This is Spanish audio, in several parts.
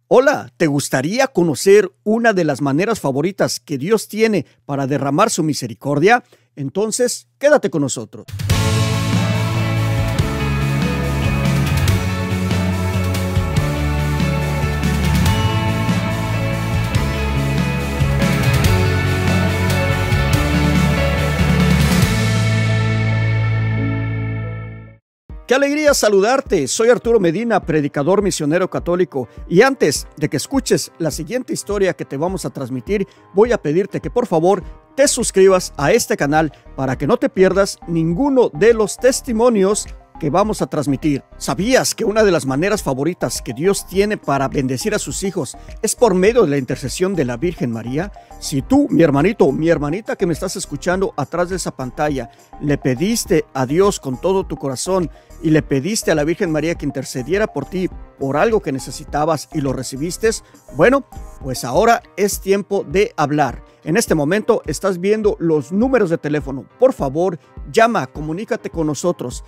Hola, ¿te gustaría conocer una de las maneras favoritas que Dios tiene para derramar su misericordia? Entonces, quédate con nosotros. ¡Qué alegría saludarte! Soy Arturo Medina, predicador misionero católico, y antes de que escuches la siguiente historia que te vamos a transmitir, voy a pedirte que por favor te suscribas a este canal para que no te pierdas ninguno de los testimonios que vamos a transmitir. ¿Sabías que una de las maneras favoritas que Dios tiene para bendecir a sus hijos es por medio de la intercesión de la Virgen María? Si tú, mi hermanito o mi hermanita que me estás escuchando atrás de esa pantalla, le pediste a Dios con todo tu corazón y le pediste a la Virgen María que intercediera por ti por algo que necesitabas y lo recibiste, bueno, pues ahora es tiempo de hablar. En este momento estás viendo los números de teléfono. Por favor, llama, comunícate con nosotros.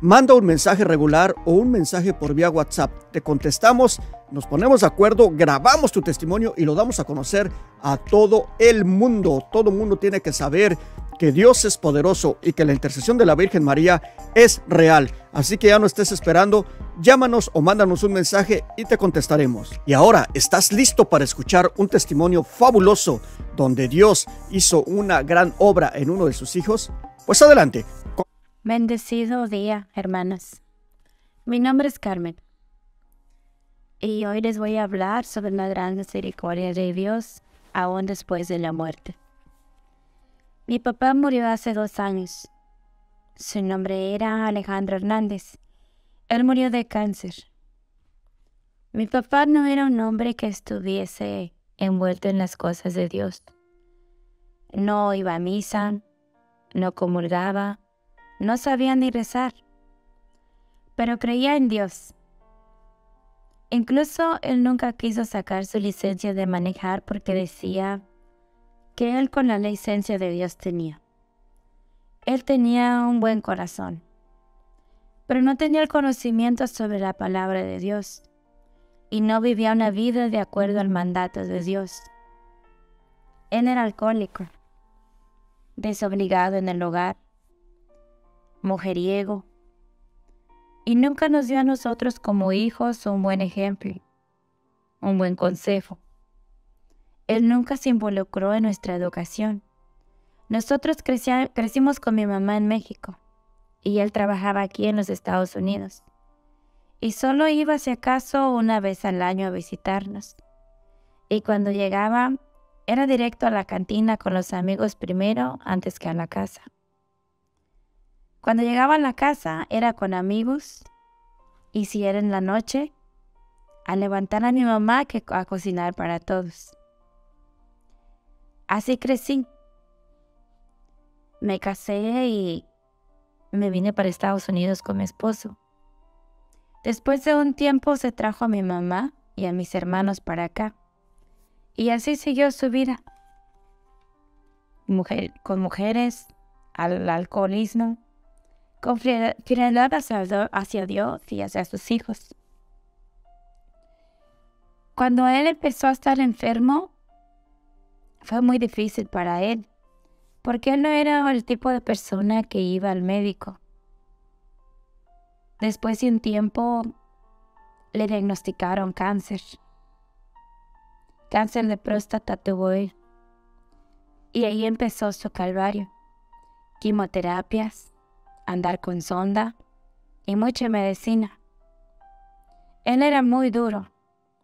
Manda un mensaje regular o un mensaje por vía WhatsApp. Te contestamos, nos ponemos de acuerdo, grabamos tu testimonio y lo damos a conocer a todo el mundo. Todo el mundo tiene que saber que Dios es poderoso y que la intercesión de la Virgen María es real. Así que ya no estés esperando, llámanos o mándanos un mensaje y te contestaremos. Y ahora, ¿estás listo para escuchar un testimonio fabuloso donde Dios hizo una gran obra en uno de sus hijos? Pues adelante. Bendecido día, hermanos. Mi nombre es Carmen y hoy les voy a hablar sobre la gran misericordia de Dios aún después de la muerte. Mi papá murió hace 2 años. Su nombre era Alejandro Hernández. Él murió de cáncer. Mi papá no era un hombre que estuviese envuelto en las cosas de Dios. No iba a misa, no comulgaba, no sabía ni rezar, pero creía en Dios. Incluso él nunca quiso sacar su licencia de manejar porque decía que él con la licencia de Dios tenía. Él tenía un buen corazón, pero no tenía el conocimiento sobre la palabra de Dios y no vivía una vida de acuerdo al mandato de Dios. Él era alcohólico, desobligado en el hogar, mujeriego, y nunca nos dio a nosotros como hijos un buen ejemplo, un buen consejo. Él nunca se involucró en nuestra educación. Nosotros crecimos con mi mamá en México y él trabajaba aquí en los Estados Unidos. Y solo iba si acaso una vez al año a visitarnos. Y cuando llegaba, era directo a la cantina con los amigos primero antes que a la casa. Cuando llegaba a la casa era con amigos y si era en la noche, a levantar a mi mamá a cocinar para todos. Así crecí. Me casé y me vine para Estados Unidos con mi esposo. Después de un tiempo se trajo a mi mamá y a mis hermanos para acá. Y así siguió su vida. Con mujeres, al alcoholismo, con fidelidad hacia Dios y hacia sus hijos. Cuando él empezó a estar enfermo, fue muy difícil para él, porque él no era el tipo de persona que iba al médico. Después de un tiempo, le diagnosticaron cáncer. Cáncer de próstata tuvo él. Y ahí empezó su calvario. Quimioterapias, andar con sonda y mucha medicina. Él era muy duro,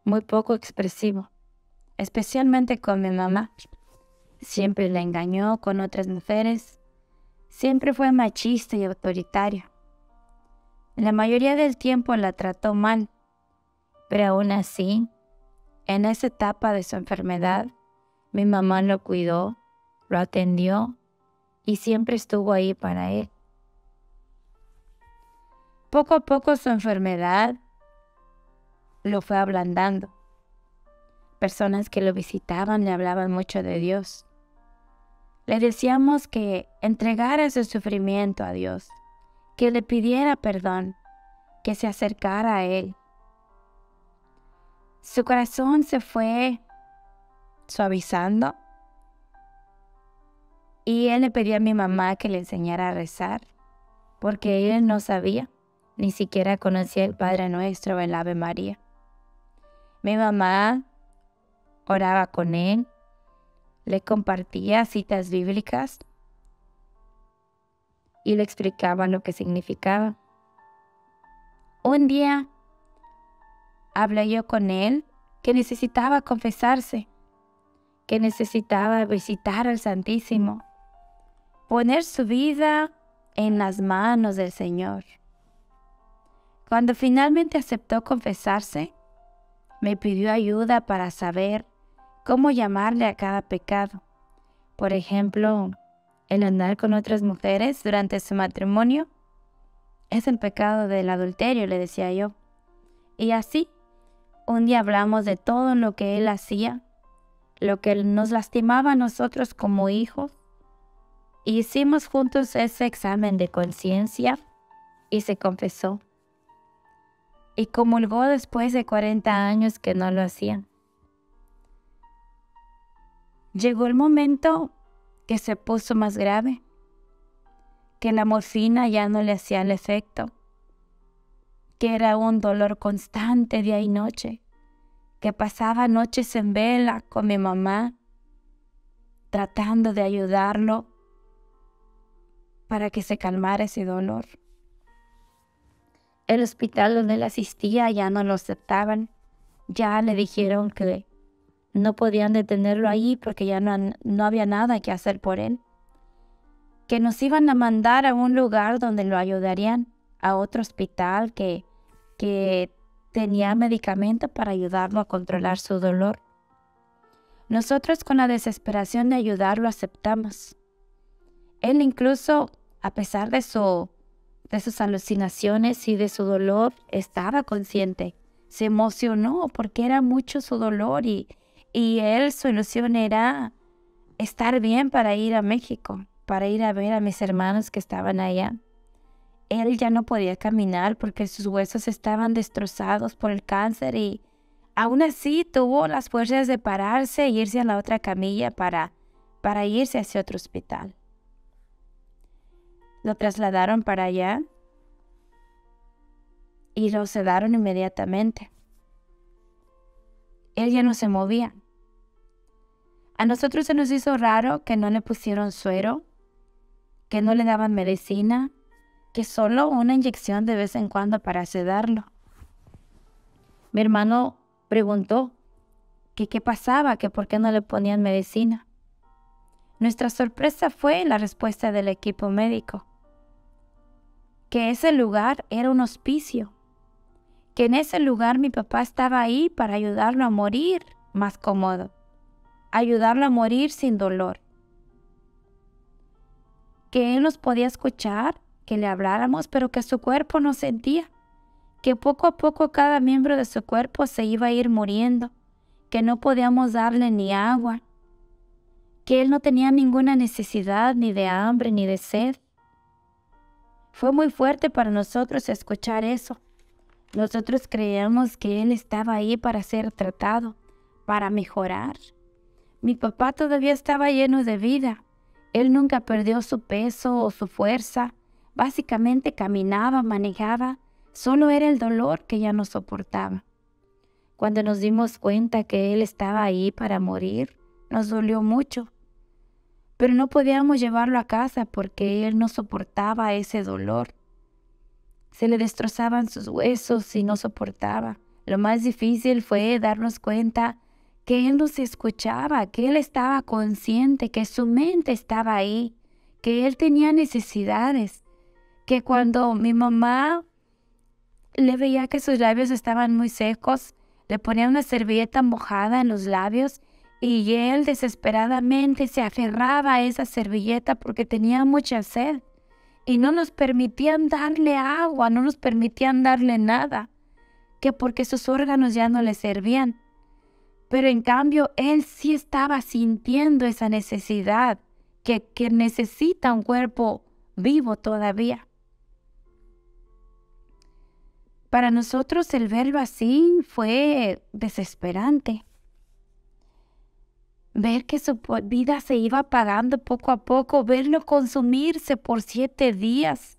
muy poco expresivo, especialmente con mi mamá. Siempre la engañó con otras mujeres, siempre fue machista y autoritario. La mayoría del tiempo la trató mal, pero aún así, en esa etapa de su enfermedad, mi mamá lo cuidó, lo atendió y siempre estuvo ahí para él. Poco a poco su enfermedad lo fue ablandando. Personas que lo visitaban le hablaban mucho de Dios. Le decíamos que entregara su sufrimiento a Dios, que le pidiera perdón, que se acercara a Él. Su corazón se fue suavizando y él le pidió a mi mamá que le enseñara a rezar, porque él no sabía, ni siquiera conocía el Padre Nuestro o el Ave María. Mi mamá oraba con él, le compartía citas bíblicas y le explicaba lo que significaba. Un día hablé yo con él que necesitaba confesarse, que necesitaba visitar al Santísimo, poner su vida en las manos del Señor. Cuando finalmente aceptó confesarse, me pidió ayuda para saber cómo llamarle a cada pecado. Por ejemplo, el andar con otras mujeres durante su matrimonio es el pecado del adulterio, le decía yo. Y así, un día hablamos de todo lo que él hacía, lo que nos lastimaba a nosotros como hijos. Y hicimos juntos ese examen de conciencia y se confesó. Y comulgó después de 40 años que no lo hacían. Llegó el momento que se puso más grave, que la morfina ya no le hacía el efecto, que era un dolor constante día y noche, que pasaba noches en vela con mi mamá, tratando de ayudarlo para que se calmara ese dolor. El hospital donde él asistía ya no lo aceptaban, ya le dijeron que no podían detenerlo ahí porque ya no había nada que hacer por él, que nos iban a mandar a un lugar donde lo ayudarían, a otro hospital que tenía medicamento para ayudarlo a controlar su dolor. Nosotros con la desesperación de ayudarlo aceptamos. Él incluso, a pesar de sus alucinaciones y de su dolor, estaba consciente. Se emocionó porque era mucho su dolor y él, su ilusión era estar bien para ir a México, para ir a ver a mis hermanos que estaban allá. Él ya no podía caminar porque sus huesos estaban destrozados por el cáncer y aún así tuvo las fuerzas de pararse e irse a la otra camilla para irse hacia otro hospital. Lo trasladaron para allá y lo sedaron inmediatamente. Él ya no se movía. A nosotros se nos hizo raro que no le pusieron suero, que no le daban medicina, que solo una inyección de vez en cuando para sedarlo. Mi hermano preguntó que qué pasaba, que por qué no le ponían medicina. Nuestra sorpresa fue la respuesta del equipo médico, que ese lugar era un hospicio, que en ese lugar mi papá estaba ahí para ayudarlo a morir más cómodo, ayudarlo a morir sin dolor, que él nos podía escuchar, que le habláramos, pero que su cuerpo no sentía, que poco a poco cada miembro de su cuerpo se iba a ir muriendo, que no podíamos darle ni agua, que él no tenía ninguna necesidad ni de hambre ni de sed. Fue muy fuerte para nosotros escuchar eso. Nosotros creíamos que él estaba ahí para ser tratado, para mejorar. Mi papá todavía estaba lleno de vida. Él nunca perdió su peso o su fuerza. Básicamente caminaba, manejaba. Solo era el dolor que ya no soportaba. Cuando nos dimos cuenta que él estaba ahí para morir, nos dolió mucho. Pero no podíamos llevarlo a casa porque él no soportaba ese dolor. Se le destrozaban sus huesos y no soportaba. Lo más difícil fue darnos cuenta que él nos escuchaba, que él estaba consciente, que su mente estaba ahí, que él tenía necesidades, que cuando mi mamá le veía que sus labios estaban muy secos, le ponía una servilleta mojada en los labios y él desesperadamente se aferraba a esa servilleta porque tenía mucha sed y no nos permitían darle agua, no nos permitían darle nada, que porque sus órganos ya no le servían. Pero en cambio él sí estaba sintiendo esa necesidad que necesita un cuerpo vivo todavía. Para nosotros el verlo así fue desesperante. Ver que su vida se iba apagando poco a poco, verlo consumirse por 7 días.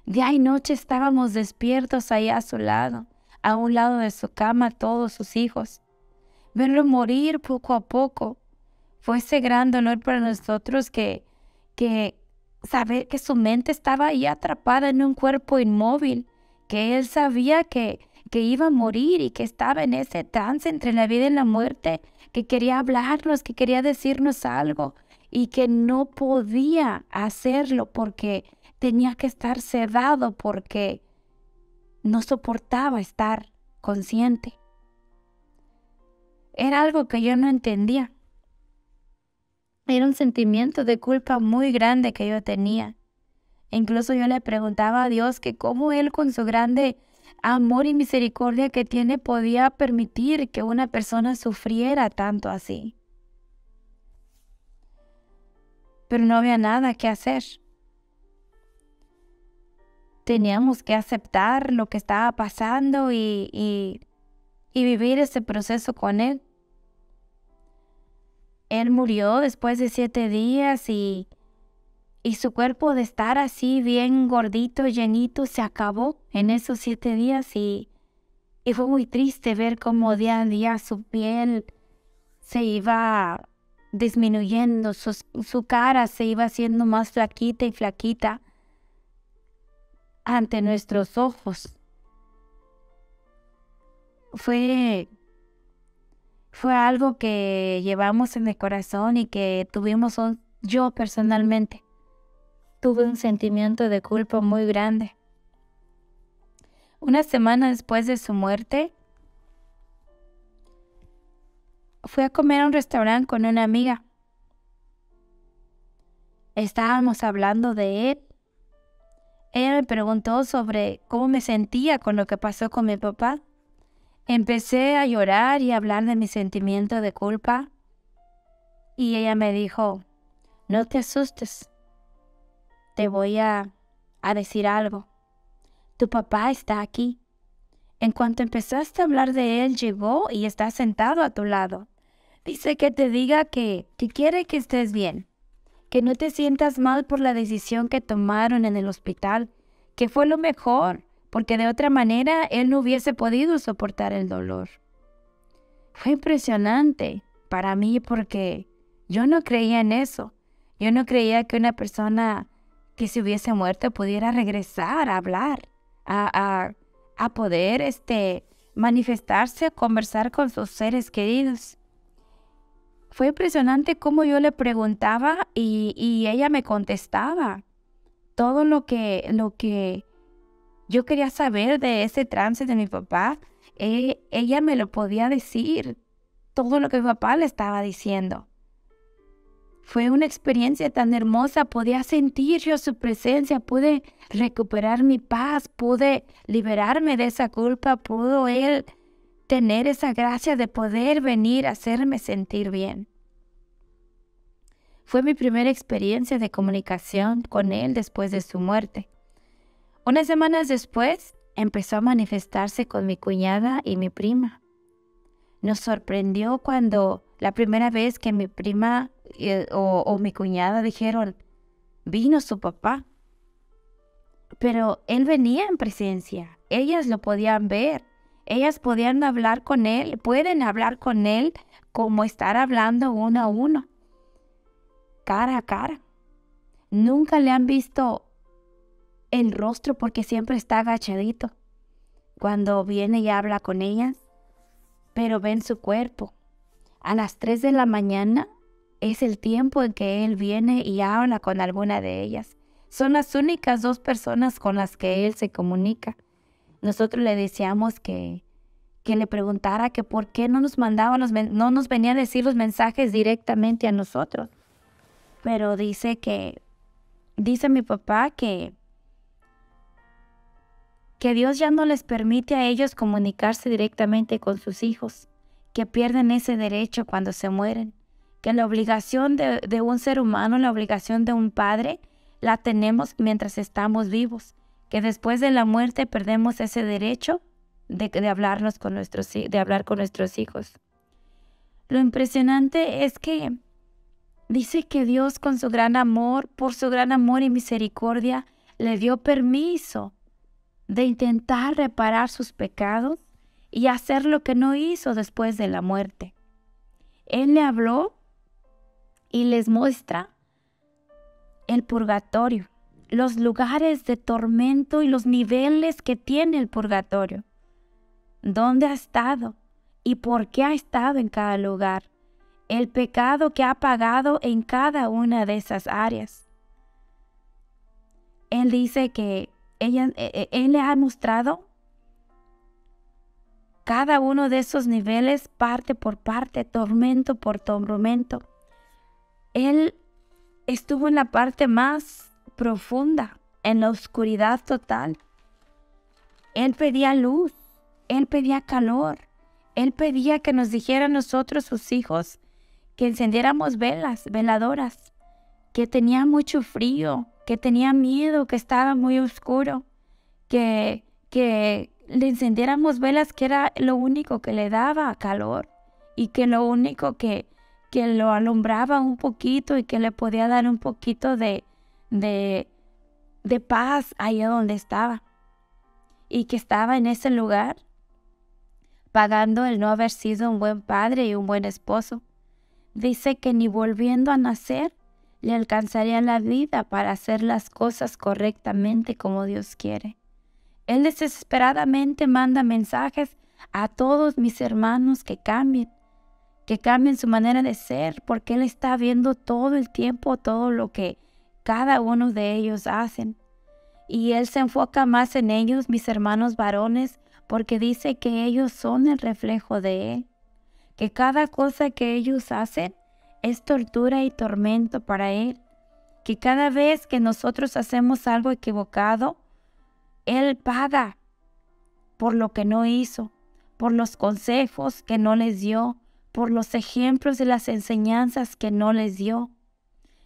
Día y noche estábamos despiertos ahí a su lado, a un lado de su cama, todos sus hijos. Verlo morir poco a poco fue ese gran dolor para nosotros que saber que su mente estaba ahí atrapada en un cuerpo inmóvil, que él sabía que iba a morir y que estaba en ese trance entre la vida y la muerte, que quería hablarnos, que quería decirnos algo y que no podía hacerlo porque tenía que estar sedado, porque no soportaba estar consciente. Era algo que yo no entendía. Era un sentimiento de culpa muy grande que yo tenía. Incluso yo le preguntaba a Dios que cómo Él, con su grande amor y misericordia que tiene, podía permitir que una persona sufriera tanto así. Pero no había nada que hacer. Teníamos que aceptar lo que estaba pasando y vivir ese proceso con Él. Él murió después de 7 días y su cuerpo, de estar así bien gordito, llenito, se acabó en esos 7 días y fue muy triste ver cómo día a día su piel se iba disminuyendo, su cara se iba haciendo más flaquita y flaquita ante nuestros ojos. Fue algo que llevamos en el corazón y que yo personalmente tuve un sentimiento de culpa muy grande. Una semana después de su muerte, fui a comer a un restaurante con una amiga. Estábamos hablando de él. Ella me preguntó sobre cómo me sentía con lo que pasó con mi papá. Empecé a llorar y a hablar de mi sentimiento de culpa. Y ella me dijo, no te asustes. Te voy a decir algo. Tu papá está aquí. En cuanto empezaste a hablar de él, llegó y está sentado a tu lado. Dice que te diga que quiere que estés bien, que no te sientas mal por la decisión que tomaron en el hospital, que fue lo mejor, porque de otra manera él no hubiese podido soportar el dolor. Fue impresionante para mí porque yo no creía en eso. Yo no creía que una persona que se hubiese muerto pudiera regresar a hablar, a poder manifestarse, conversar con sus seres queridos. Fue impresionante cómo yo le preguntaba y ella me contestaba todo lo que yo quería saber de ese trance de mi papá. Ella me lo podía decir, todo lo que mi papá le estaba diciendo. Fue una experiencia tan hermosa, podía sentir yo su presencia, pude recuperar mi paz, pude liberarme de esa culpa, pudo él tener esa gracia de poder venir a hacerme sentir bien. Fue mi primera experiencia de comunicación con él después de su muerte. Unas semanas después empezó a manifestarse con mi cuñada y mi prima. Nos sorprendió cuando la primera vez que mi prima o mi cuñada dijeron, vino su papá. Pero él venía en presencia, ellas lo podían ver, ellas podían hablar con él, pueden hablar con él como estar hablando uno a uno, cara a cara. Nunca le han visto el rostro porque siempre está agachadito cuando viene y habla con ellas, pero ven su cuerpo. A las 3 de la mañana es el tiempo en que él viene y habla con alguna de ellas. Son las únicas 2 personas con las que él se comunica. Nosotros le decíamos que le preguntara que por qué no nos venía a decir los mensajes directamente a nosotros. Pero dice mi papá que Dios ya no les permite a ellos comunicarse directamente con sus hijos, que pierden ese derecho cuando se mueren, que la obligación de un ser humano, la obligación de un padre, la tenemos mientras estamos vivos, que después de la muerte perdemos ese derecho de hablar con nuestros hijos. Lo impresionante es que dice que Dios con su gran amor, por su gran amor y misericordia, le dio permiso de intentar reparar sus pecados y hacer lo que no hizo después de la muerte. Él le habló y les muestra el purgatorio, los lugares de tormento y los niveles que tiene el purgatorio, dónde ha estado y por qué ha estado en cada lugar, el pecado que ha pagado en cada una de esas áreas. Él dice que él le ha mostrado cada uno de esos niveles, parte por parte, tormento por tormento. Él estuvo en la parte más profunda, en la oscuridad total. Él pedía luz, él pedía calor, él pedía que nos dijera a nosotros, sus hijos, que encendiéramos veladoras, que tenía mucho frío, que tenía miedo, que estaba muy oscuro, que le encendiéramos velas, que era lo único que le daba calor y que lo único que lo alumbraba un poquito y que le podía dar un poquito de paz ahí donde estaba, y que estaba en ese lugar pagando el no haber sido un buen padre y un buen esposo. Dice que ni volviendo a nacer le alcanzaría la vida para hacer las cosas correctamente como Dios quiere. Él desesperadamente manda mensajes a todos mis hermanos que cambien su manera de ser, porque Él está viendo todo el tiempo todo lo que cada uno de ellos hacen. Y Él se enfoca más en ellos, mis hermanos varones, porque dice que ellos son el reflejo de Él, que cada cosa que ellos hacen es tortura y tormento para Él, que cada vez que nosotros hacemos algo equivocado, Él paga por lo que no hizo, por los consejos que no les dio, por los ejemplos y las enseñanzas que no les dio.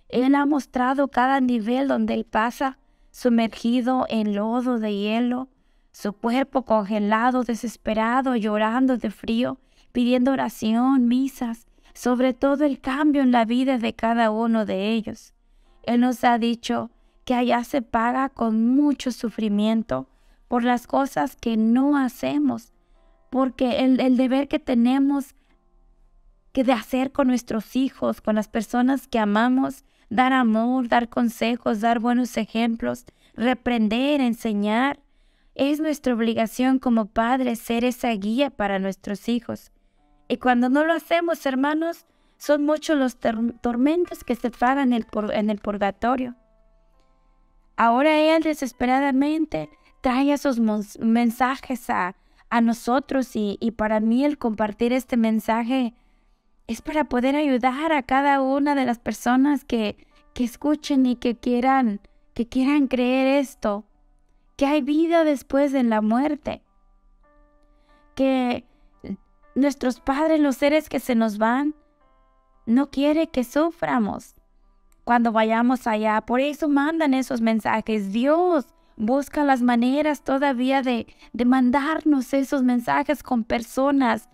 Él ha mostrado cada nivel donde Él pasa, sumergido en lodo de hielo, su cuerpo congelado, desesperado, llorando de frío, pidiendo oración, misas, sobre todo el cambio en la vida de cada uno de ellos. Él nos ha dicho que allá se paga con mucho sufrimiento por las cosas que no hacemos, porque el deber que tenemos que de hacer con nuestros hijos, con las personas que amamos, dar amor, dar consejos, dar buenos ejemplos, reprender, enseñar, es nuestra obligación como padres ser esa guía para nuestros hijos. Y cuando no lo hacemos, hermanos, son muchos los tormentos que se pagan en el purgatorio. Ahora Él desesperadamente trae esos mensajes a nosotros, y para mí el compartir este mensaje es para poder ayudar a cada una de las personas que escuchen y que quieran creer esto, que hay vida después de la muerte, que nuestros padres, los seres que se nos van, no quiere que suframos cuando vayamos allá. Por eso mandan esos mensajes. Dios busca las maneras todavía de mandarnos esos mensajes con personas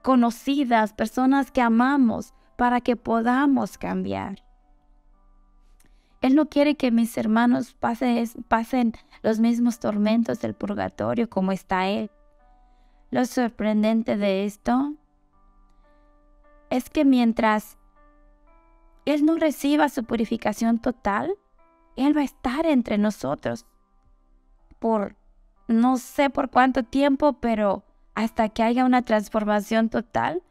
conocidas, personas que amamos, para que podamos cambiar. Él no quiere que mis hermanos pasen los mismos tormentos del purgatorio como está Él. Lo sorprendente de esto es que mientras Él no reciba su purificación total, Él va a estar entre nosotros por no sé por cuánto tiempo, pero hasta que haya una transformación total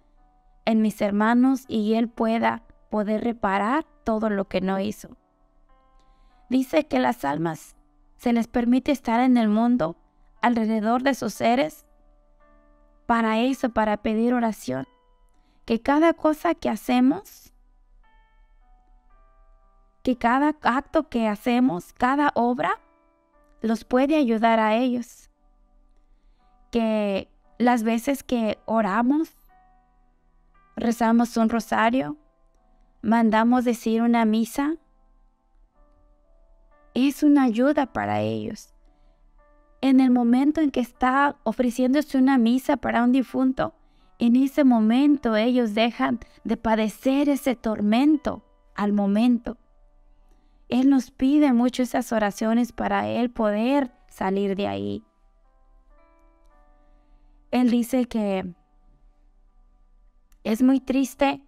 en mis hermanos y Él pueda poder reparar todo lo que no hizo. Dice que las almas se les permite estar en el mundo alrededor de sus seres para eso, para pedir oración. Que cada cosa que hacemos, que cada acto que hacemos, cada obra, los puede ayudar a ellos. Que las veces que oramos, rezamos un rosario, mandamos decir una misa, es una ayuda para ellos. en el momento en que está ofreciéndose una misa para un difunto, en ese momento ellos dejan de padecer ese tormento al momento. Él nos pide mucho esas oraciones para Él poder salir de ahí. Él dice que es muy triste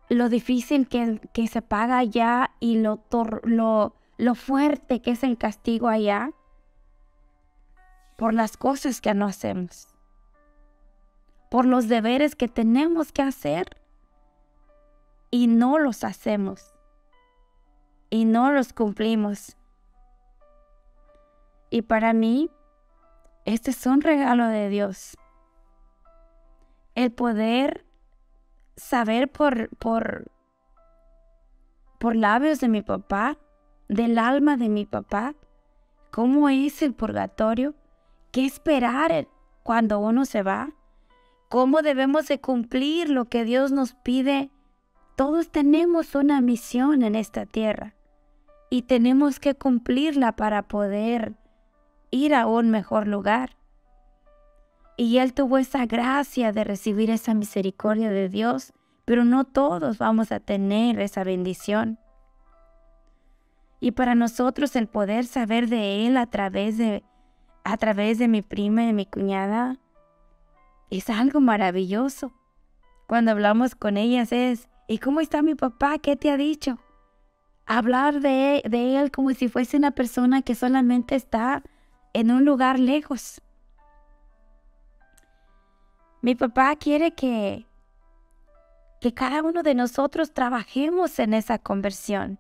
lo difícil que se paga allá y lo fuerte que es el castigo allá por las cosas que no hacemos, por los deberes que tenemos que hacer y no los hacemos y no los cumplimos. Y para mí, este es un regalo de Dios. El poder saber por labios de mi papá, del alma de mi papá, cómo es el purgatorio, qué esperar cuando uno se va, cómo debemos de cumplir lo que Dios nos pide. Todos tenemos una misión en esta tierra y tenemos que cumplirla para poder ir a un mejor lugar. Y Él tuvo esa gracia de recibir esa misericordia de Dios, pero no todos vamos a tener esa bendición. Y para nosotros el poder saber de Él a través de mi prima y de mi cuñada es algo maravilloso. Cuando hablamos con ellas es, ¿y cómo está mi papá? ¿Qué te ha dicho? Hablar de él como si fuese una persona que solamente está en un lugar lejos. Mi papá quiere que cada uno de nosotros trabajemos en esa conversión.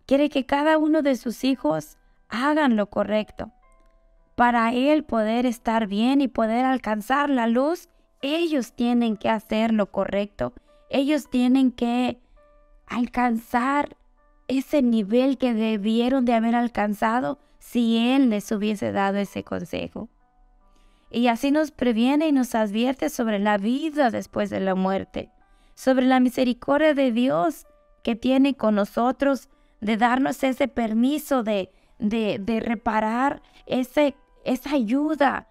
Quiere que cada uno de sus hijos hagan lo correcto. Para él poder estar bien y poder alcanzar la luz, ellos tienen que hacer lo correcto. Ellos tienen que alcanzar ese nivel que debieron de haber alcanzado si Él les hubiese dado ese consejo. Y así nos previene y nos advierte sobre la vida después de la muerte, sobre la misericordia de Dios que tiene con nosotros, de darnos ese permiso de reparar esa ayuda,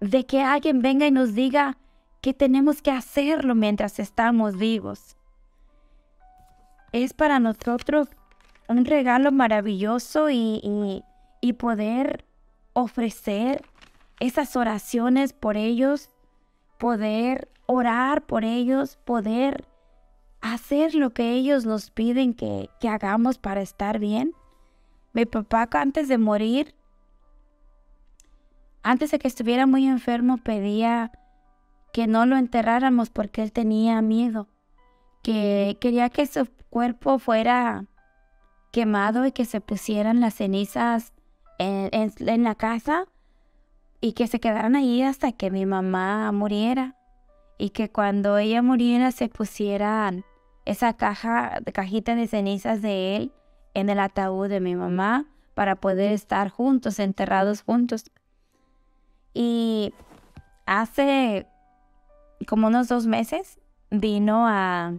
de que alguien venga y nos diga que tenemos que hacerlo mientras estamos vivos. Es para nosotros un regalo maravilloso y poder ofrecer esas oraciones por ellos, poder orar por ellos, poder hacer lo que ellos nos piden que hagamos para estar bien. Mi papá antes de morir, antes de que estuviera muy enfermo, pedía que no lo enterráramos porque él tenía miedo, que quería que su cuerpo fuera quemado y que se pusieran las cenizas en la casa y que se quedaran ahí hasta que mi mamá muriera, y que cuando ella muriera se pusieran esa cajita de cenizas de él en el ataúd de mi mamá para poder estar juntos, enterrados juntos. Y hace como unos 2 meses vino a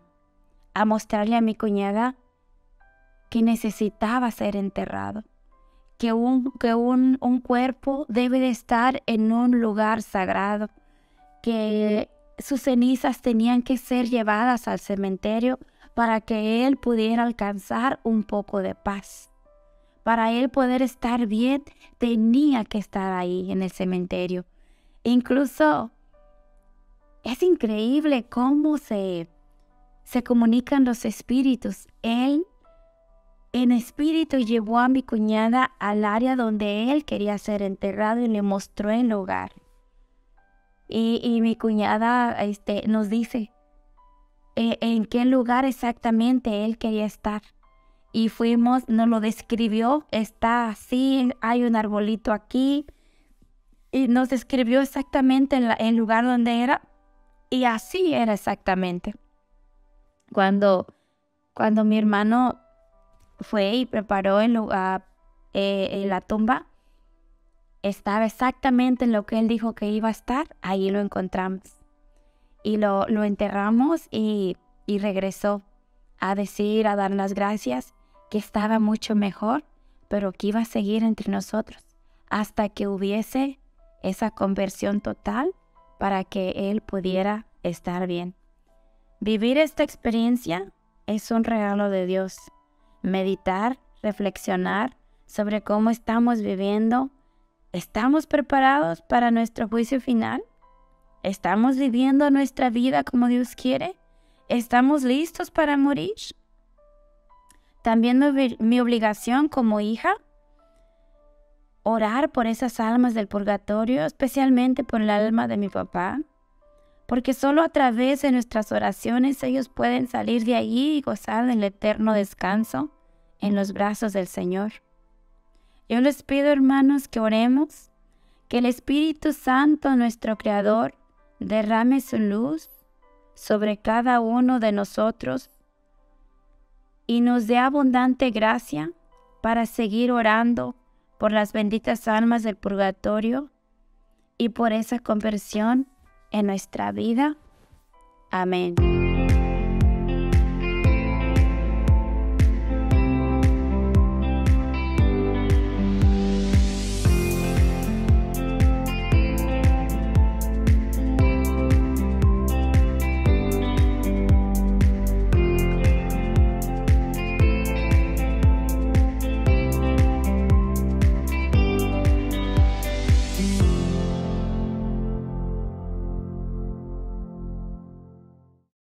mostrarle a mi cuñada que necesitaba ser enterrado, que un cuerpo debe de estar en un lugar sagrado, que sus cenizas tenían que ser llevadas al cementerio para que él pudiera alcanzar un poco de paz. Para él poder estar bien, tenía que estar ahí en el cementerio. Incluso es increíble cómo se comunican los espíritus. Él, en espíritu, llevó a mi cuñada al área donde él quería ser enterrado y le mostró el lugar. Y mi cuñada nos dice en qué lugar exactamente él quería estar. Y fuimos, nos lo describió, está así, hay un arbolito aquí. Y nos describió exactamente el lugar donde era. Y así era exactamente. Cuando mi hermano fue y preparó el lugar, la tumba, estaba exactamente en lo que él dijo que iba a estar. Ahí lo encontramos. Y lo enterramos y regresó a dar las gracias, que estaba mucho mejor, pero que iba a seguir entre nosotros hasta que hubiese esa conversión total para que Él pudiera estar bien. Vivir esta experiencia es un regalo de Dios. Meditar, reflexionar sobre cómo estamos viviendo. ¿Estamos preparados para nuestro juicio final? ¿Estamos viviendo nuestra vida como Dios quiere? ¿Estamos listos para morir? También mi obligación como hija, orar por esas almas del purgatorio, especialmente por el alma de mi papá, porque solo a través de nuestras oraciones ellos pueden salir de allí y gozar del eterno descanso en los brazos del Señor. Yo les pido, hermanos, que oremos, que el Espíritu Santo, nuestro Creador, derrame su luz sobre cada uno de nosotros y nos dé abundante gracia para seguir orando por las benditas almas del purgatorio y por esa conversión en nuestra vida. Amén.